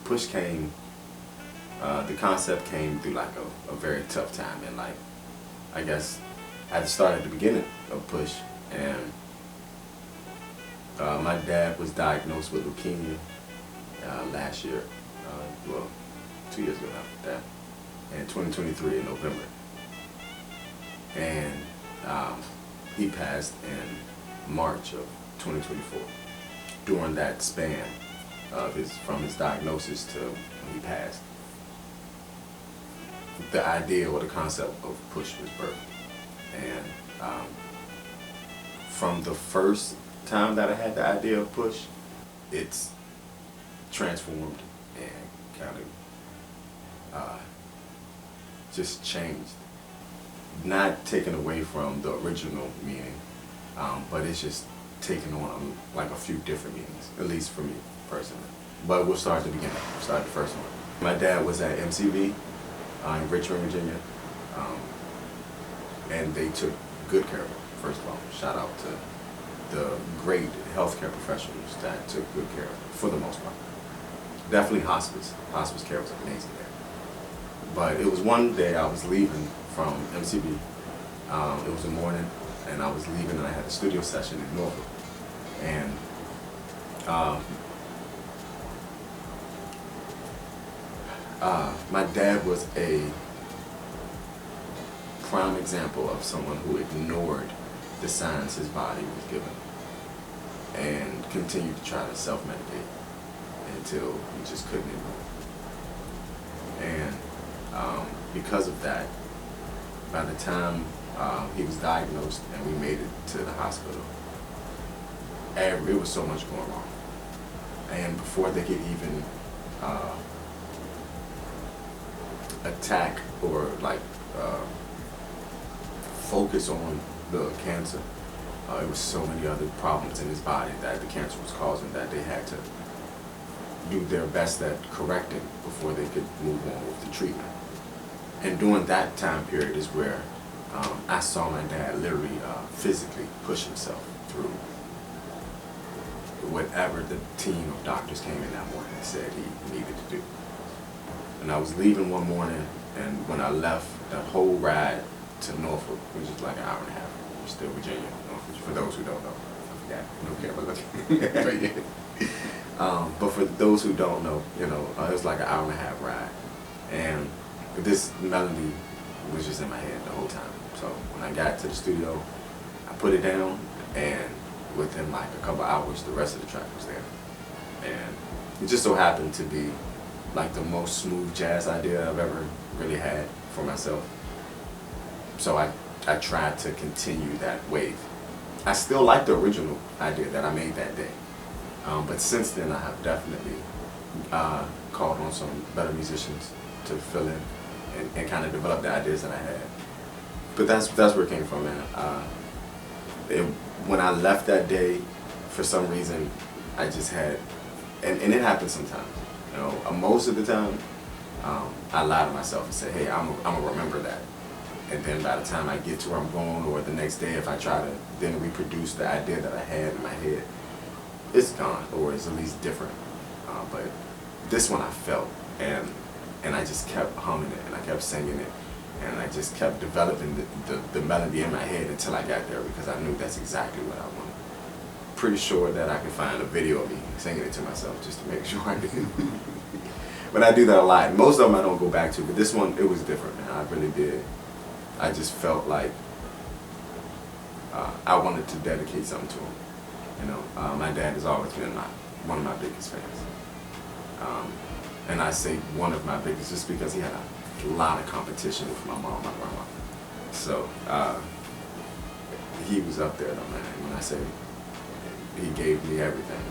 Push came, the concept came through like a very tough time in life. I guess I had to start at the beginning of Push, and my dad was diagnosed with leukemia last year, well, 2 years ago now, that, in 2023 in November. And he passed in March of 2024. During that span of from his diagnosis to when he passed, the idea or the concept of Push was birthed. And from the first time that I had the idea of Push, it's transformed and kind of just changed. Not taken away from the original meaning, but it's just taken on like a few different meanings, at least for me personally. But we'll start at the beginning. We'll start the first one. My dad was at MCV in Richmond, Virginia, and they took good care of him. First of all, shout out to the great healthcare professionals that took good care of him for the most part. Definitely hospice. Hospice care was amazing there. But it was one day I was leaving from MCV. It was a morning, and I was leaving, and I had a studio session in Norfolk. And my dad was a prime example of someone who ignored the signs his body was given and continued to try to self-medicate until he just couldn't anymore. And because of that, by the time he was diagnosed and we made it to the hospital, it was so much going wrong. And before they could even attack or like focus on the cancer, it was so many other problems in his body that the cancer was causing that they had to do their best at correcting before they could move on with the treatment. And during that time period is where I saw my dad literally physically push himself through whatever the team of doctors came in that morning and said he needed to do. And I was leaving one morning, and when I left, the whole ride to Norfolk, which is like an hour and a half, still Virginia, Norfolk, for those who don't know. I forgot, no camera looking. But for those who don't know, you know, it was like an hour and a half ride. And this melody was just in my head the whole time. So when I got to the studio, I put it down, and within like a couple hours, the rest of the track was there. And it just so happened to be like the most smooth jazz idea I've ever really had for myself. So I tried to continue that wave. I still like the original idea that I made that day. But since then, I have definitely called on some better musicians to fill in and kind of develop the ideas that I had. But that's where it came from, man. When I left that day, for some reason, I just had, and it happens sometimes. You know, most of the time, I lie to myself and say, hey, I'm gonna remember that. And then by the time I get to where I'm going, or the next day, if I try to then reproduce the idea that I had in my head, it's gone, or it's at least different. But this one I felt, and I just kept humming it, and I kept singing it, and I just kept developing the melody in my head until I got there, because I knew that's exactly what I wanted. Pretty sure that I could find a video of me singing it to myself just to make sure I did. But I do that a lot. Most of them I don't go back to, but this one, it was different, man. I really did. I just felt like I wanted to dedicate something to him. You know, my dad has always been one of my biggest fans. And I say one of my biggest just because he had a lot of competition with my mom and my grandma. So he was up there though, man. When I say he gave me everything.